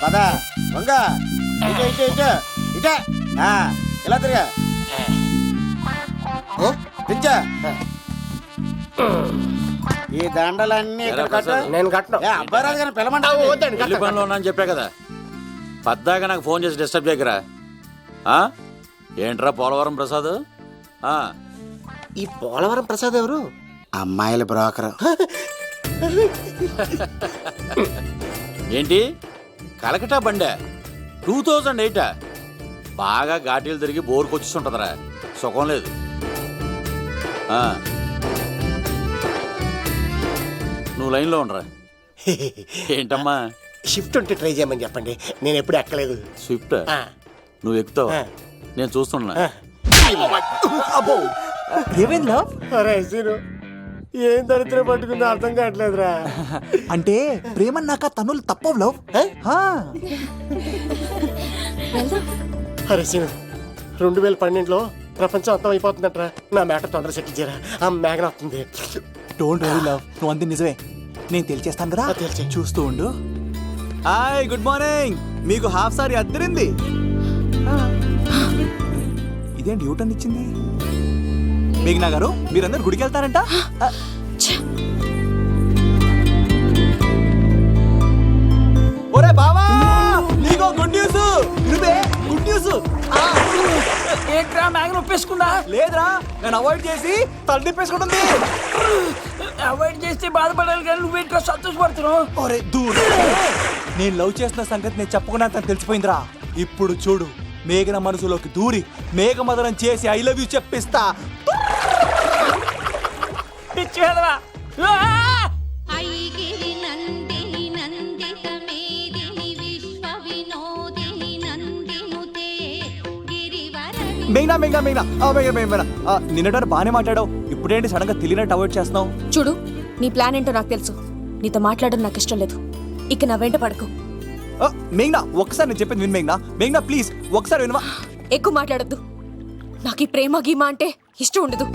పదా వంగ ఇటే ఇటే ఇటే ఇటే ఇలా తిరిగా దించా ఈ దండలన్నీ ఇక్కడ కట్టు. నేను కట్టను. అబ్బాయి రాజు గారిని పిలమంటా పెళ్లి పనిలో ఉన్నా అని చెప్పా కదా పద్దాక నాకు ఫోన్ చేసి డిస్టర్బ్ చేయకరా. ఏంట్రా పోలవరం ప్రసాద్? ఈ పోలవరం ప్రసాద్ ఎవరు? అమ్మాయిల బ్రోకర్. ఏంటి కలకటా బండే 2008 బాగా ఘాటీలు తిరిగి బోర్కు వచ్చేస్తుంటదిరా, సుఖం లేదు. నువ్వు లైన్లో ఉండరా. ఏంటమ్మా షిఫ్ట్ ఉంటే ట్రై చేయమని చెప్పండి, నేను ఎప్పుడు ఎక్కలేదు. స్విఫ్ట్ నువ్వు ఎక్కుతావు, నేను చూస్తున్నా. అబ్బో ఏమైంది లవ్? అరే సీను, ఏం దరిద్రం పట్టుకుందో అర్థం కావట్లేదురా. అంటే ప్రేమన్నాక తనులు తప్పవు లవ్. అరే సీను, 2012లో ప్రపంచం అంతం అయిపోతుందట్రా. నా మేటర్ తొందర సెటిల్ చేయరా, ఆ మేఘన వస్తుంది. డోంట్ వరీ లవ్, నువ్వు అంతే నిజమే, నేను తెలిచేస్తాను కదా. తెలిసే చూస్తూ ఉండు. హాయ్ గుడ్ మార్నింగ్, మీకు హాఫ్ సారీ అద్దరింది. ఇదేంటి యూటర్న్ ఇచ్చింది? మేఘనా గారు మీరందరూ గుడికి వెళ్తారంట. ఒరే బావా, నీకో గుడ్ న్యూస్. నువ్వే గుడ్ న్యూస్. ఏంట్రా మ్యాగ్ నొప్పేసుకుందా? లేదురా, నేను అవాయిడ్ చేసి తల తిప్పేసుకుంటుంది. అవాయిడ్ చేస్తే బాధపడాలి కానీ నువ్వేంట్రా సంతోషపడుతున్నావు? ఒరే దూర్, నేను లవ్ చేస్తున్న సంగతి నేను చెప్పకుండా తనకు తెలిసిపోయిందిరా. ఇప్పుడు చూడు, మేఘన మనసులోకి దూరి మేఘమదనం చేసి ఐ లవ్ యూ చెప్పిస్తా. పిచ్చి వెధవా. ఐగిరి నందిని నందిత మేదిని విశ్వ వినోదిని నందినుతే గిరివరవి. మేఘనా మేఘనా మేఘనా మేఘనా నిన్నటారు బాగానే మాట్లాడావు, ఇప్పుడేంటి సడన్ గా తెలియనట్టు అవాయిడ్ చేస్తున్నావు? చూడు, నీ ప్లాన్ ఏంటో నాకు తెలుసు. నీతో మాట్లాడడం నాకు ఇష్టం లేదు. ఇక నా వెంట పడకు. మేఘనా ఒకసారి నేను చెప్పేది విను. మేఘనా మేఘనా ప్లీజ్ ఒకసారి వినవా? ఎక్కువ మాట్లాడద్దు. నాకు ఈ ప్రేమ గీమా అంటే ఇష్టం ఉండదు.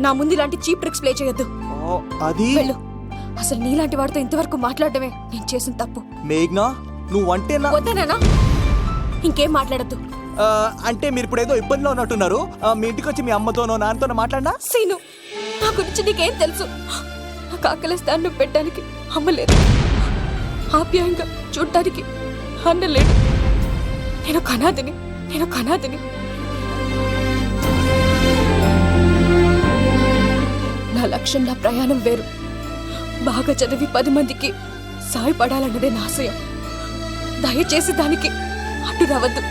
నా ముందు ఇలాంటి చీప్ ట్రిక్స్ ప్లే చేయొద్దు. అది వెళ్ళు. అసలు నీలాంటి వాడితో ఇంతవరకు మాట్లాడటమే నేను చేసిన తప్పు. మేఘనా నువ్వంటే వద్దనా? ఇంకేం మాట్లాడద్దు. అంటే మీరు ఇప్పుడు ఏదో ఇబ్బందిలో ఉన్నట్టున్నారు. మీ ఇంటికి వచ్చి మీ అమ్మతోనో నాన్నతోనో మాట్లాడినా? సీను, నా గురించి నీకేం తెలుసు? నాకు ఆకలిస్తే అన్నం పెట్టడానికి అమ్మలేదు, ఆప్యాయంగా చూడ్డానికి అన్నలేడు. నేను కనాదిని. నా లక్ష్యం, నా ప్రయాణం వేరు. బాగా చదివి 10 మందికి సాయపడాలన్నదే నా ఆశయం. దయచేసి దానికి అడ్డు రావద్దు.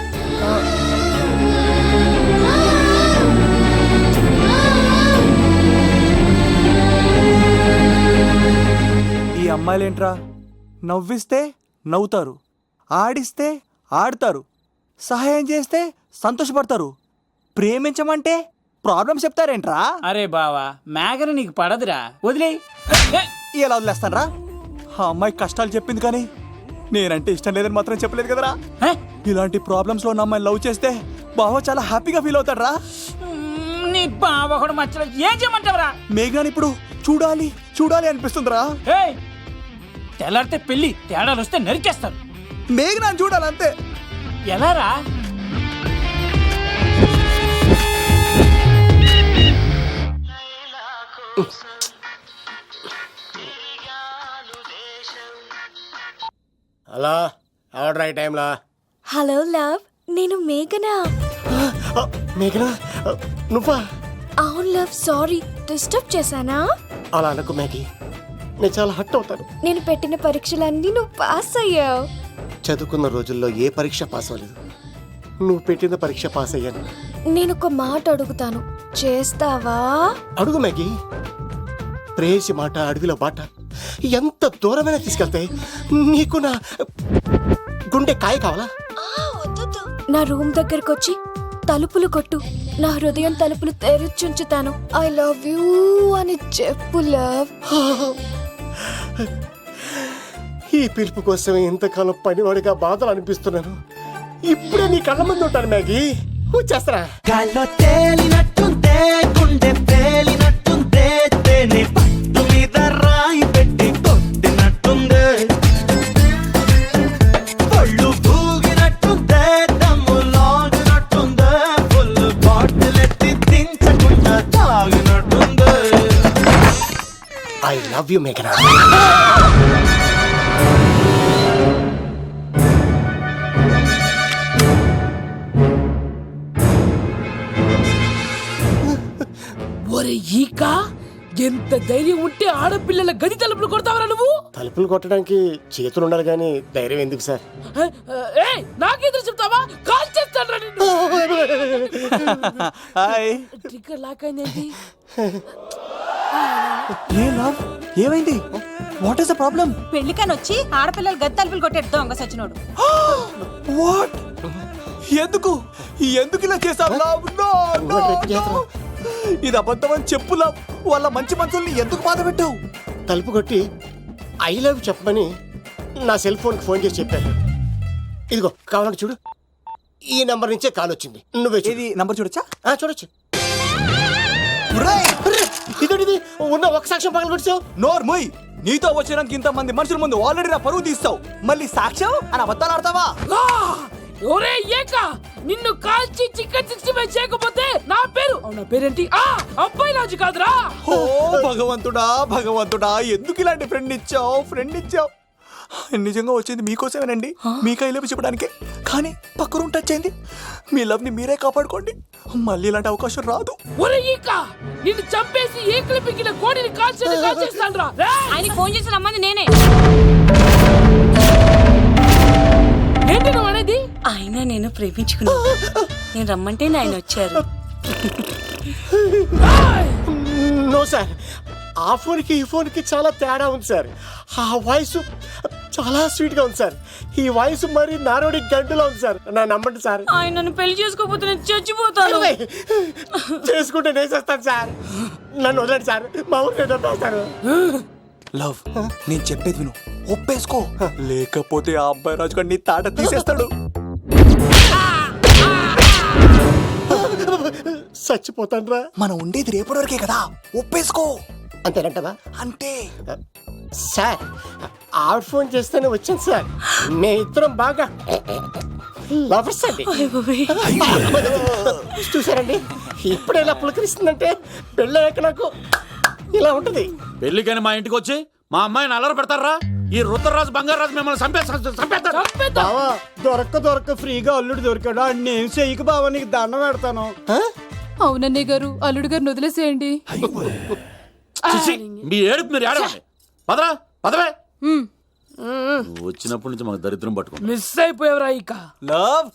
ఈ అమ్మాయిలేంట్రా, నవ్విస్తే నవ్వుతారు, ఆడిస్తే ఆడతారు, సహాయం చేస్తే సంతోషపడతారు, ప్రేమించమంటే ప్రాబ్లమ్స్ చెప్తారేంట్రా? అరే బావా, మేఘన నీకు పడదురా, వదిలే. ఎలా వదిలేస్తానరా? ఆ అమ్మాయి కష్టాలు చెప్పింది కానీ నేనంటే ఇష్టం లేదని మాత్రం చెప్పలేదు కదరా. ఇలాంటి ప్రాబ్లమ్స్ లో ఉన్న అమ్మాయిని లవ్ చేస్తే బావ చాలా హ్యాపీగా ఫీల్ అవుతాడు రా. నీ బావ కూడా మచ్చలో ఏం చేయమంటావురా? మేఘనాని ఇప్పుడు చూడాలి అనిపిస్తుందిరా. తెల్లారితే పెళ్లి, తేడాలు వస్తే నరికేస్తారు. మేఘనాని చూడాలంతే. ఎలా రా? హలో, ఆర్డర్ అయ్యే టైంలా. హలో లవ్, నేను మేఘనా. మేఘనా నువ్వా? అవును లవ్, సారీ డిస్టర్బ్ చేశానా? అలా అనకు మ్యాగీ, నేను చాలా హర్ట్ అవుతాను. నేను పెట్టిన పరీక్షలన్నీ నువ్వు పాస్ అయ్యావు. చదువుకున్న రోజుల్లో ఏ పరీక్ష పాస్ అవ్వలేదు, నువ్వు పెట్టిన పరీక్ష పాస్ అయ్యాను. నేను ఒక మాట అడుగుతాను, చేస్తావా? అడుగు మ్యాగీ. ప్రేయసి మాట అడవిలో బాట, ఎంత దూరమైనా తీసుకెళ్తే నీకు నా గుండె కాయ కావాలా? నా రూమ్ దగ్గరకు వచ్చి తలుపులు కొట్టు, నా హృదయం తలుపులు తెరిచుంచుతాను. ఐ లవ్ యూ అని చెప్పు లవ్. ఈ పిలుపు కోసం ఇంతకాలం పనివాడిగా బాధలు అనిపిస్తున్నాను. ఇప్పుడే నీ కళ్ళ ముందు ఉంటాను మ్యాగీ, చేస్తారా? గాల్లో తేలినట్టుందే, గుండె తేలినట్టుందే, తేనె పట్టు మీద రాయి పెట్టి కొట్టినట్టుందే. లవ్ యూ మేఘనా. ఒరే ఈక, ఎంత ధైర్యం ఉంటే ఆడపిల్లల గది తలుపులు కొడతావరా నువ్వు? తలుపులు కొట్టడానికి చేతులు ఉండాలి కానీ ధైర్యం ఎందుకు సార్? నాకెదురు చెప్తావా? కాల్ చేస్తాను నిన్ను. హాయ్. ట్రిగ్గర్ లాక్ అయింది. ఏ లవ్, ఏమైంది? What is the problem? పెళ్లికని వచ్చి ఆడపిల్లలు గది తలుపులు కొట్టేడు దొంగ సచ్చినోడు. వాట్? ఎందుకు ఎందుకు ఇలా చేసావు లవ్? No no no. ఇది అబద్ధం అని చెప్పు లవ్. వాళ్ళ మంచి మనసుల్ని ఎందుకు బాధ పెట్టావు? తలుపు కొట్టి ఐ లవ్ చెప్పమని నా సెల్ ఫోన్కి ఫోన్ చేసి చెప్పాను. ఇదిగో కావాలంటే చూడు, ఈ నంబర్ నుంచే కాల్ వచ్చింది. నువ్వే ఇది నంబర్ చూడొచ్చా? చూడొచ్చు. ఇదేంటిది, ఉన్న ఒక సాక్ష్యం పగల పెట్టావు. నోర్మోయ్, నీతో వచ్చినాక ఇంతమంది మనుషుల ముందు ఆల్రెడీ నా పరువు తీస్తావు, మళ్ళీ సాక్ష్యం అని అబద్ధాలు ఆడతావా? ఒరే ఏక, నిన్ను కాల్చి చికెన్ 65 చేయకపోతే నా పేరేంటి? అబ్బాయి రాజు కాదురా. ఓ భగవంతుడా భగవంతుడా, ఎందుకు ఇలాంటి ఫ్రెండ్ ఇచ్చావు? నిజంగా వచ్చింది మీకోసమేనండి, మీకు ఐ లవ్ చెప్పడానికే. కానీ పక్క రూమ్ టచ్ అయింది. మీ లవ్ ని మీరే కాపాడుకోండి, మళ్ళీ ఇలాంటి అవకాశం రాదు. ఒరే ఈక, నిన్ను చంపేసి ఏకలు పిగిన కోడిని కాల్చేస్తాను రా. ఆయనకి ఫోన్ చేసి రమ్మంది నేనే. ఏంటి నువ్వు అనేది? ఆయన నేను ప్రేమించుకున్నాను, నేను రమ్మంటే ఆయన వచ్చారు. నో సార్, ఆ ఫోన్కి ఈ ఫోన్కి చాలా తేడా ఉంది సార్. ఆ వాయిస్ చాలా స్వీట్ గా ఉంది సార్. ఈ వాయిస్ మరి నారోడి గంటలో ఉంది సార్. నా నమ్మండి సార్. ఆయన నన్ను పెళ్లి చేసుకోకపోతే నేను చచ్చిపోతాను. చేసుకుంటే నేను చేస్తాను సార్. నన్ను వదలండి సార్, మా ఊరు చంపేస్తాను. లవ్, నేను చెప్పేది విను, ఒప్పేసుకో, లేకపోతే ఆ అబ్బాయి రాజు గారు నీ తాట తీసేస్తాడు. చచ్చిపోతాను రా. మనం ఉండేది రేపటి వరకే కదా, ఒప్పేసుకో. అంతేనంటవా? అంటే సార్, ఆవిడ ఫోన్ చేస్తేనే వచ్చాను సార్. మే ఇద్దరం బాగా లవర్స్ అండి. చూసారండి, ఇప్పుడే ఇలా పులకరిస్తుందంటే పెళ్ళయ్యాక నాకు ఇలా ఉంటది. పెళ్లికని మా ఇంటికి వచ్చి మా అమ్మాయిని అల్లరి పెడతారా? ఈ రుద్రరాజు బంగారాజు మిమ్మల్ని చంపేస్తారు. బావా, దొరక్క ఫ్రీగా అల్లుడు దొరికాడు. నేను చెయ్యికి బావా నీకు దండం పెడతాను. అవునన్నయ్య గారు, అల్లుడు గారిని వదిలేసేయండి. చిచి, మీ ఏడుపు మీరు ఏడవండి. పదవే. నువ్వు వచ్చినప్పటి నుంచి మాకు దరిద్రం పట్టుకో. మిస్ అయిపోయావురా ఈక. లవ్,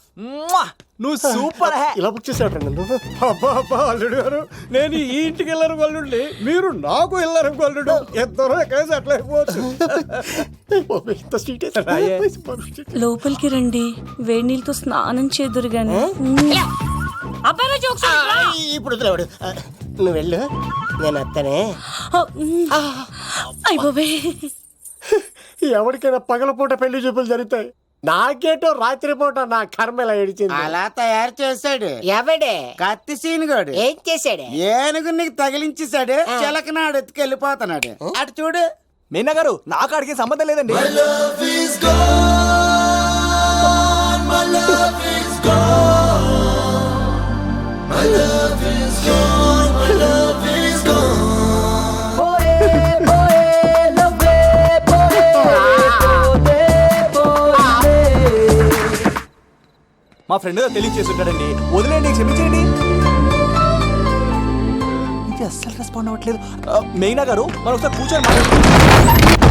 నువ్వు సూపర్. ఇలా బుక్ చేసాడు నన్ను. అబ్బా అల్లుడు గారు, నేను ఈ ఇంటికి వెళ్ళరు గొల్లుండి, మీరు నాకు వెళ్ళరు గొల్లుడు. ఇద్దరు ఎక్కడ సెటిల్ అయిపోవచ్చు. ఇంత స్వీట్ లోపలికి రండి, వేడి నీళ్ళతో స్నానం చేదురు గాని. అబ్బాయి రాజు ఒకసారి ఇప్పుడు వదిలేవాడు. నువ్వు వెళ్ళు, నేను అత్తనే. అయిపోయి ఎవరికైనా పగలపూట పెళ్లి చూపులు జరుగుతాయి, నాకేటో రాత్రి పూట నా కర్మ ఇలా ఏడిచింది. అలా తయారు చేశాడు ఎవడే? కత్తి సీనుగాడు. ఏం చేశాడే? ఏనుగు నీకు తగిలించేశాడు, చిలకనాడు ఎత్తుకెళ్ళిపోతున్నాడు. అటు చూడు. మీనా గారు, నాకు ఆడికి సంబంధం లేదండి. మా ఫ్రెండ్ తెలియచేస్తుంటాడండి, వదిలేండి, క్షమించండి. ఇది అస్సలు రెస్పాండ్ అవ్వట్లేదు. మెయినా గారు, మనం ఒకసారి కూర్చొని మాట్లాడుకుందాం.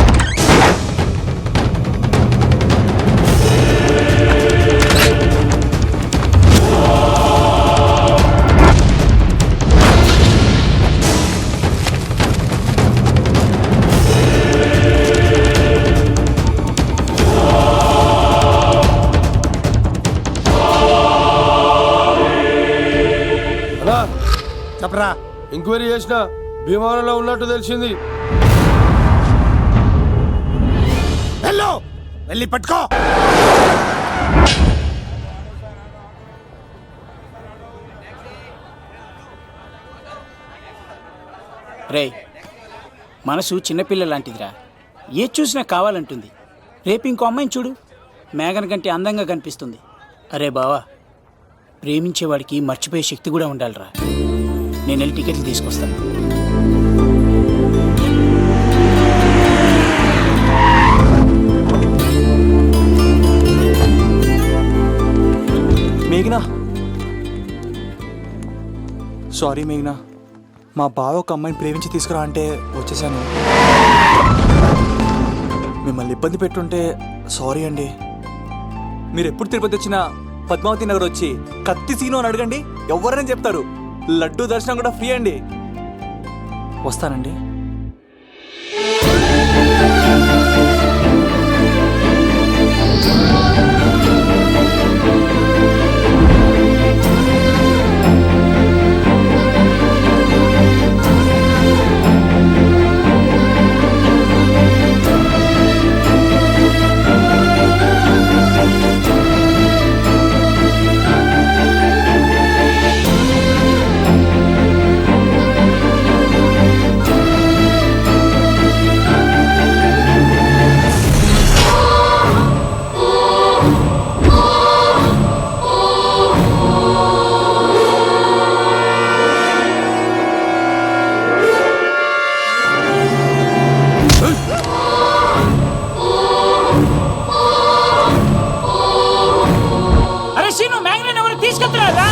చెప్పరా. ఎంక్వైరీ చేసిన భీమవరంలో ఉన్నట్టు తెలిసింది. వెళ్ళి పట్టుకో. రే, మనసు చిన్నపిల్ల లాంటిదిరా, ఏ చూసినా కావాలంటుంది. రేపు ఇంకో అమ్మాయిని చూడు, మేఘన కంటే అందంగా కనిపిస్తుంది. అరే బావా, ప్రేమించేవాడికి మర్చిపోయే శక్తి కూడా ఉండాలిరా. నేను వెళ్ళి టికెట్లు తీసుకొస్తాను. సారీ మేఘ్నా, మా బావ ఒక అమ్మాయిని ప్రేమించి తీసుకురా అంటే వచ్చేసాను. మిమ్మల్ని ఇబ్బంది పెట్టుంటే సారీ అండి. మీరు ఎప్పుడు తిరుపతి వచ్చినా పద్మావతి నగర్ వచ్చి కత్తి సీను అని అడగండి, ఎవరైనా చెప్తారు. లడ్డూ దర్శనం కూడా ఫ్రీ అండి. వస్తానండి. అరే సీను, మ్యాగ్నెట్ ఎవరు తీసుకెళ్తున్నారా?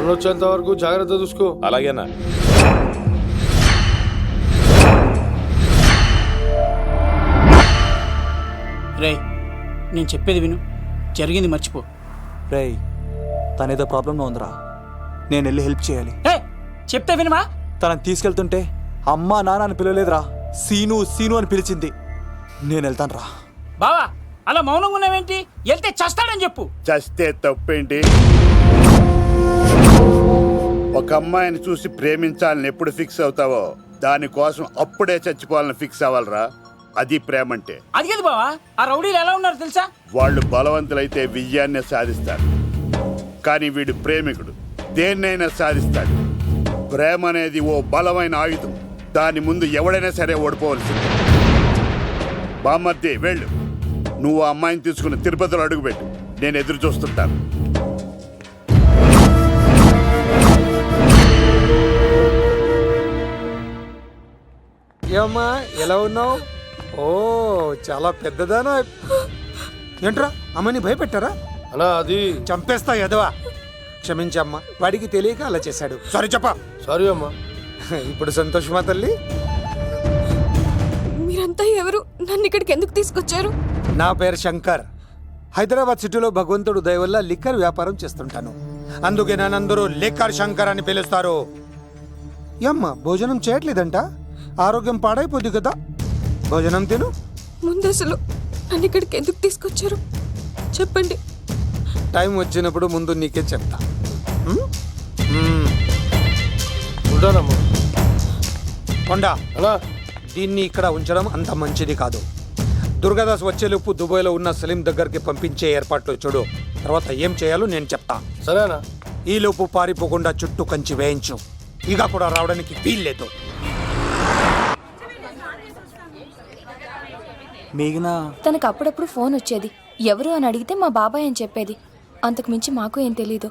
వచ్చేంత వరకు జాగ్రత్త చూసుకో. అలాగేనా? రే, నేను చెప్పేది విను, జరిగింది మర్చిపో. రేయ్, తనేదో ప్రాబ్లంలో ఉందిరా, నేను వెళ్ళి హెల్ప్ చేయాలి. చెప్తే వినమా? తనని తీసుకెళ్తుంటే అమ్మా నాన్న అని పిలవలేదురా, సీను సీను అని పిలిచింది. నేను వెళ్తాను రా. బావా, అలా మౌనంగా ఉన్నావేంటి? వెళ్తే చస్తాడని చెప్పు. చస్తే తప్పేంటి? ఒక అమ్మాయిని చూసి ప్రేమించాలని ఎప్పుడు ఫిక్స్ అవుతావో దానికోసం అప్పుడే చచ్చిపోవాలని ఫిక్స్ అవ్వాలరా. అది ప్రేమంటే. అది కదా బావా, ఆ రౌడీలు ఎలా ఉన్నారు తెలుసా? వాళ్ళు బలవంతులైతే విజయాన్నే సాధిస్తారు, కానీ వీడు ప్రేమికుడు, దేన్నైనా సాధిస్తాడు. ప్రేమ అనేది ఓ బలమైన ఆయుధం, దాని ముందు ఎవడైనా సరే ఓడిపోవలసింది. బామ్మర్ది వెళ్ళు, నువ్వు ఆ అమ్మాయిని తీసుకుని తిరుపతిలో అడుగుపెట్టు, నేను ఎదురు చూస్తుంటాను. ఏమ్మా ఎలా ఉన్నావు? ఓ చాలా పెద్దదానా. ఏంట్రా అమ్మని భయపెట్టారా? అలా అది చంపేస్తా ఎదవా. క్షమించమ్మా, వాడికి తెలియక అలా చేశాడు. సారీ చెప్పా. సారీ అమ్మా. ఇప్పుడు సంతోషమా తల్లి? మీరంతా ఎవరు? నన్ను ఇక్కడికి ఎందుకు తీసుకొచ్చారు? నా పేరు శంకర్. హైదరాబాద్ సిటీలో భగవంతుడు దయ వల్ల లిక్కర్ వ్యాపారం చేస్తుంటాను, అందుకే నన్నందరూ లిక్కర్ శంకర్ అని పిలుస్తారు. ఏమ్మా భోజనం చేయట్లేదంట? ఆరోగ్యం పాడైపోద్ది కదా, భోజనం తిను. ముందు అసలు నన్ను ఇక్కడికి ఎందుకు తీసుకొచ్చారు చెప్పండి. టైం వచ్చినప్పుడు ముందు నీకే చెప్తా. కొండా, దీన్ని ఇక్కడ ఉంచడం అంత మంచిది కాదు. దుర్గాదాస్ వచ్చేలోపు దుబాయ్లో ఉన్న సలీం దగ్గరికి పంపించే ఏర్పాట్లు చూడు, తర్వాత ఏం చేయాలో నేను చెప్తా. సరేనా? ఈలోపు పారిపోకుండా చుట్టూ కంచి వేయించు, ఇక కూడా రావడానికి వీల్లేదు. మేఘనా, తనకు అప్పుడప్పుడు ఫోన్ వచ్చేది, ఎవరు అని అడిగితే మా బాబాయ్ అని చెప్పేది. అంతకు మించి మాకు ఏం తెలీదు.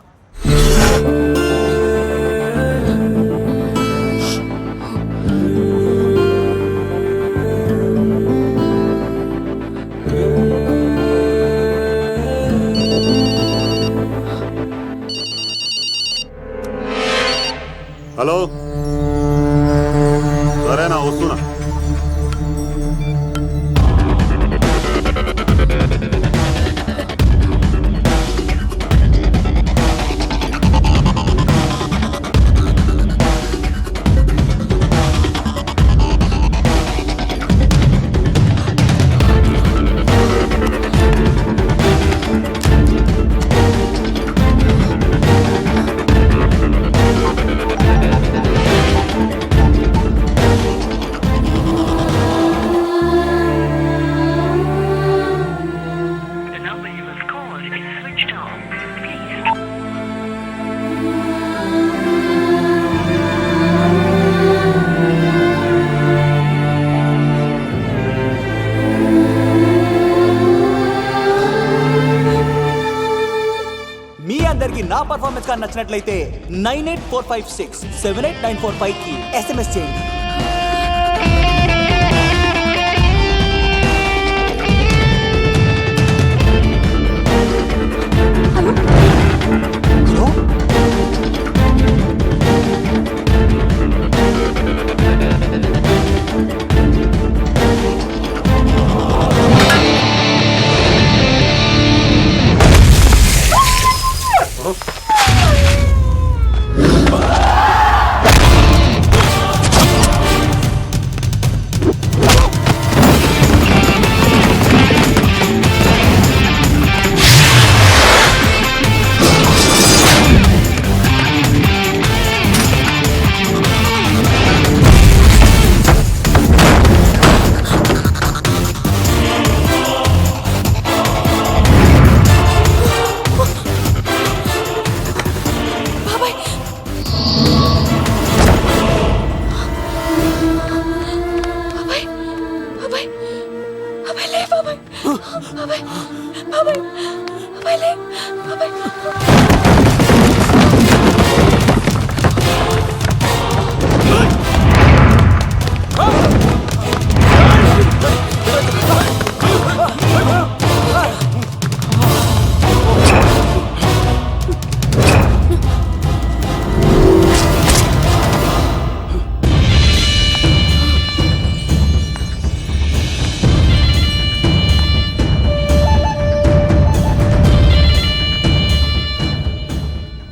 హలో, సరేనా? వస్తున్నా. పర్ఫార్మెన్స్ కానీ నచ్చినట్లయితే 9845678945 కి SMS చేయండి.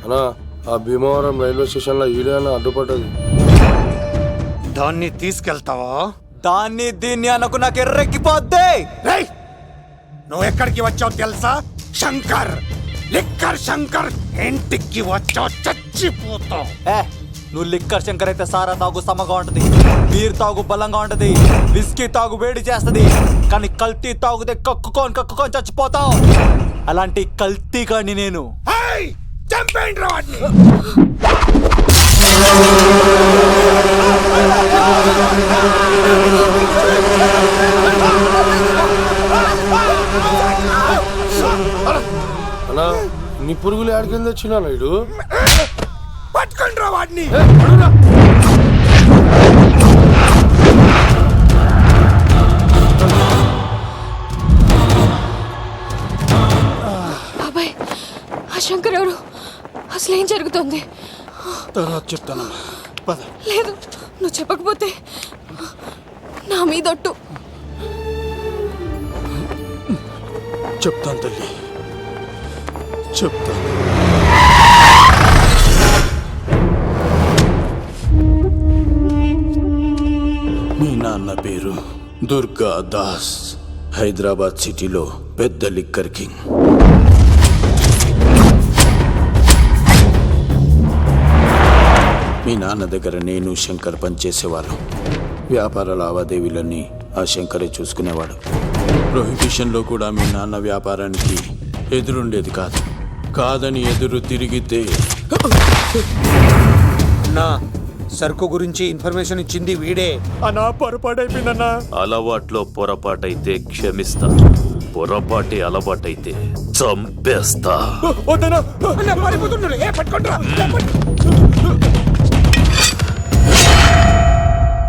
హలో భీమవరం రైల్వే స్టేషన్ లో ఈడేనా అడ్డుపడ్డది. దాన్ని తీసుకెళ్తావా? దాన్ని దీన్ని అనకు నాకు ఎర్రెక్కిపోద్ది. రేయ్, నువ్వు ఎక్కడికి వచ్చావు తెలుసా? శంకర్, లిక్కర్ శంకర్ ఇంటికి వచ్చావు, చచ్చిపోతావు. నువ్వు లిక్కర్ శంకర్ అయితే సారా తాగు సమ్మగా ఉంటది, బీర్ తాగు బలంగా ఉంటది, విస్కీ తాగు వేడి చేస్తది, కానీ కల్తీ తాగుతే కక్కుకొని చచ్చిపోతావు. అలాంటి కల్తీ కాని నేను. చంపేయండి రా వాడిని. అన్నా నీ పురుగులు ఆడికింద వచ్చినా ఇడు పట్టుకోండి రా వాడిని. బాబాయ్, ఆ శంకర్ ఎవరు? అసలు ఏం జరుగుతుంది? తర్వాత చెప్తానమ్మా, పద. లేదు, నువ్వు చెప్పకపోతే నా మీదొట్టు. చెప్తాను తల్లి, చెప్తాను. మీ నాన్న పేరు దుర్గా దాస్, హైదరాబాద్ సిటీలో పెద్ద లిక్కర్ కింగ్. మీ నాన్న దగ్గర నేను శంకర్ పనిచేసేవాళ్ళం. వ్యాపార లావాదేవీలన్నీ ఆ శంకరే చూసుకునేవాడు. ప్రొహిబిషన్లో కూడా మీ నాన్న వ్యాపారానికి ఎదురుండేది కాదు. కాదని ఎదురు తిరిగితే నా సరుకు గురించి ఇన్ఫర్మేషన్ ఇచ్చింది వీడే. అన్నా పొరపాటైపోయిందన్నా. అలవాట్లో పొరపాటైతే క్షమిస్తా, పొరపాటి అలవాటైతే చంపేస్తా.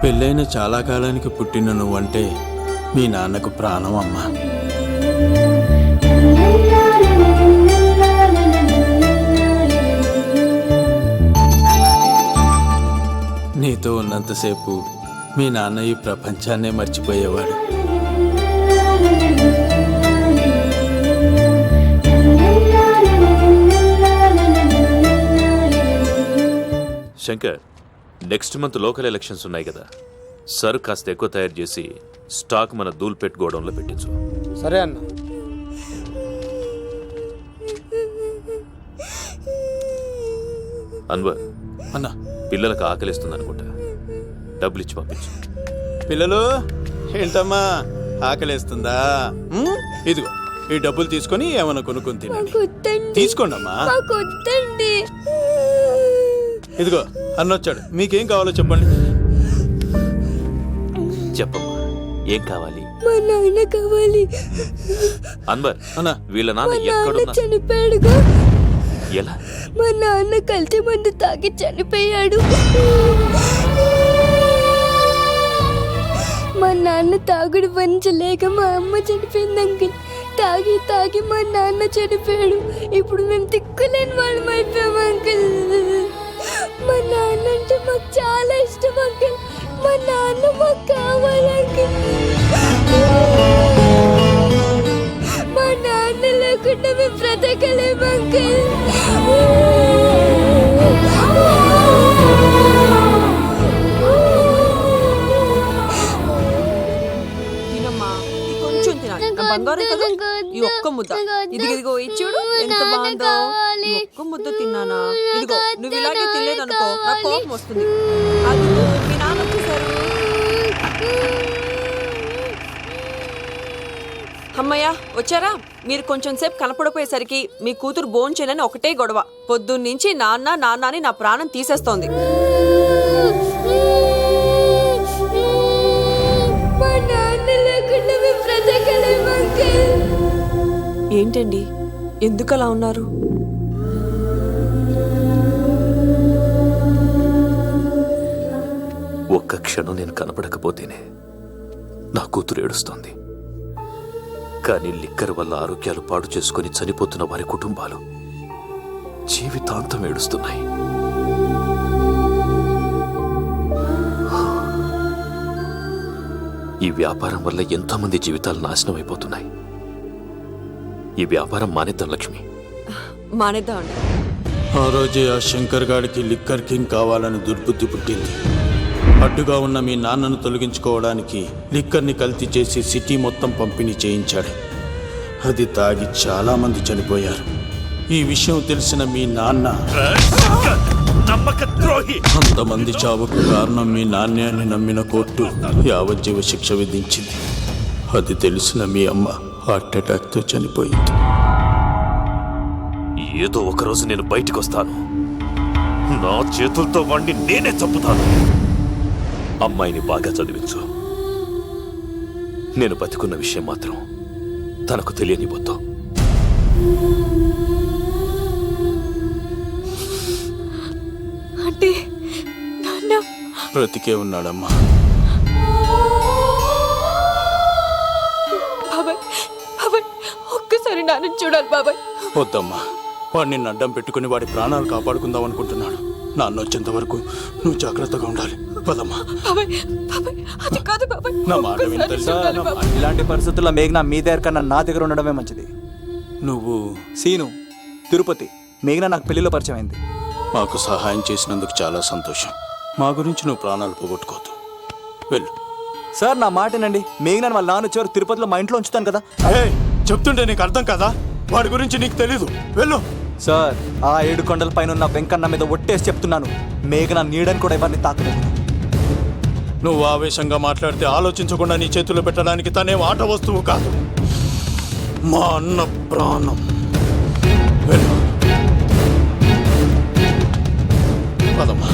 పెళ్ళైన చాలా కాలానికి పుట్టిన నువ్వంటే మీ నాన్నకు ప్రాణం అమ్మా. నీతో ఉన్నంతసేపు మీ నాన్న ఈ ప్రపంచాన్నే మర్చిపోయేవాడు. Shankar, next month local elections ఉన్నాయి కదా, సరుకు కాస్త ఎక్కువ తయారు చేసి స్టాక్ మన దూల్పేట్ గోడౌన్లో పెట్టించు. సరే అన్న. అన్వర్ అన్నా, పిల్లలకు ఆకలిస్తుంది అనుకుంటా, డబ్బులు ఇచ్చి పంపించు. పిల్లలు ఏంటమ్మా ఆకలేస్తుందా? ఇదిగో ఈ డబ్బులు తీసుకొని ఏమైనా కొనుక్కొని తినండి. తీసుకోండి అమ్మా. ఇదిగో అన్నొచ్చాడు, మీకేం కావాలో చెప్పండి. చెప్పమ్మా, ఏం కావాలి? మా నాన్న కావాలి. అన్వర్ అన్నా, వీళ్ళ నాన్న ఎక్కడున్నా? చనిపోయాడుగా. ఎలా? మా నాన్న కల్తీ మందు తాగి చనిపోయాడు. మా నాన్న తాగుడు భరించలేక మా అమ్మ చనిపోయింది అంకుల్. తాగి తాగి మా నాన్న చనిపోయాడు. ఇప్పుడు మేము దిక్కులేని వాళ్ళం అయిపోయాం అంకుల్. మా నాన్న అంటే మాకు చాలా ఇష్టం అంకుల్. మా నాన్న మాకు కావాలి అంకుల్. మా నాన్న లేకుండా మేము బ్రతకలేము అంకుల్. తినమ్మా, ఇది కొంచెం తినాలి. నా బంగారం కదా, ఈ ఒక్క ముద్ద. ఇదిగో ఇచ్చుడు ఎంత బాగుందో. ఈ ఒక్క ముద్ద తిన్నానా? ఇదిగో నువ్వు ఇలాగే తినలేదనుకో నాకు కోపం వస్తుంది. అది మీ నాన్న వచ్చేసారు. అమ్మయ్య వచ్చారా? మీరు కొంచెం సేపు కనపడిపోయేసరికి మీ కూతురు భోంచేనని ఒకటే గొడవ. పొద్దున్నుంచి నాన్న నాన్న అని నా ప్రాణం తీసేస్తోంది. ఏంటండి ఎందుకు అలా ఉన్నారు? ఒక్క క్షణం నేను కనపడకపోతేనే నా కూతురు ఏడుస్తోంది. కానీ లిక్కర్ వల్ల ఆరోగ్యాలు పాడు చేసుకుని చనిపోతున్న వారి కుటుంబాలు జీవితాంతం ఏడుస్తున్నాయి. ఈ వ్యాపారం వల్ల ఎంతోమంది జీవితాలు నాశనం అయిపోతున్నాయి. ఈ వ్యాపారం మానేద్దాం లక్ష్మి. మానేద్దాం అండి. ఆ రోజే ఆ శంకర్ గాడికి లిక్కర్ కింగ్ కావాలని దుర్బుద్ధి పుట్టింది. అడ్డుగా ఉన్న మీ నాన్నను తొలగించుకోవడానికి లిక్కర్ని కల్తీ చేసి సిటీ మొత్తం పంపిణీ చేయించాడు. అది తాగి చాలా మంది చనిపోయారు. ఈ విషయం తెలిసిన మీ నాన్న అంతమంది చావుకు కారణం మీ నాణ్యాన్ని నమ్మిన కోర్టు యావజ్జీవ శిక్ష విధించింది. అది తెలిసిన మీ అమ్మ హార్ట్ అటాక్తో చనిపోయింది. ఏదో ఒకరోజు నేను బయటికి వస్తాను. నా చేతులతో వాణ్ణి నేనే చంపుతాను. అమ్మాయిని బాగా చదివించు. నేను బతికున్న విషయం మాత్రం తనకు తెలియనివ్వద్దు. అంటే నాన్న బ్రతికే ఉన్నాడమ్మా. బాబాయ్ బాబాయ్ ఒక్కసారి నాన్న చూడాలి బాబాయ్. వద్దమ్మా, వాడు నిన్ను అడ్డం పెట్టుకుని వాడి ప్రాణాలు కాపాడుకుందాం అనుకుంటున్నాడు. నాన్న వచ్చేంత వరకు నువ్వు జాగ్రత్తగా ఉండాలి. పదమ్మా. బాబాయ్ బాబాయ్ అది కాదు బాబాయ్. నా మాట విని తల్లి. ఇలాంటి పరిస్థితుల్లో మేఘన మీ దగ్గర కన్నా నా దగ్గర ఉండడమే మంచిది. నువ్వు సీను, తిరుపతి, మేఘన నాకు పెళ్లిలో పరిచయం అయింది. మాకు సహాయం చేసినందుకు చాలా సంతోషం. మా గురించి నువ్వు ప్రాణాలు పోగొట్టుకోవద్దు. వెళ్ళు. సార్ నా మాటేనండి. మేఘన వాళ్ళ నాన్న వచ్చేవారు తిరుపతిలో మా ఇంట్లో ఉంచుతాను కదా. చెప్తుంటే నీకు అర్థం కదా? వాడి గురించి నీకు తెలీదు. వెళ్ళు. సార్ ఆ 7 కొండల పైన ఉన్న వెంకన్న మీద ఒట్టేసి చెప్తున్నాను, మేఘన నీడని కూడా ఎవరిని తాకలేదు. నువ్వు ఆవేశంగా మాట్లాడితే ఆలోచించకుండా నీ చేతుల్లో పెట్టడానికి తనేం ఆట వస్తువు కాదు, మా అన్న ప్రాణం. వెళ్ళు. పదమ్మా.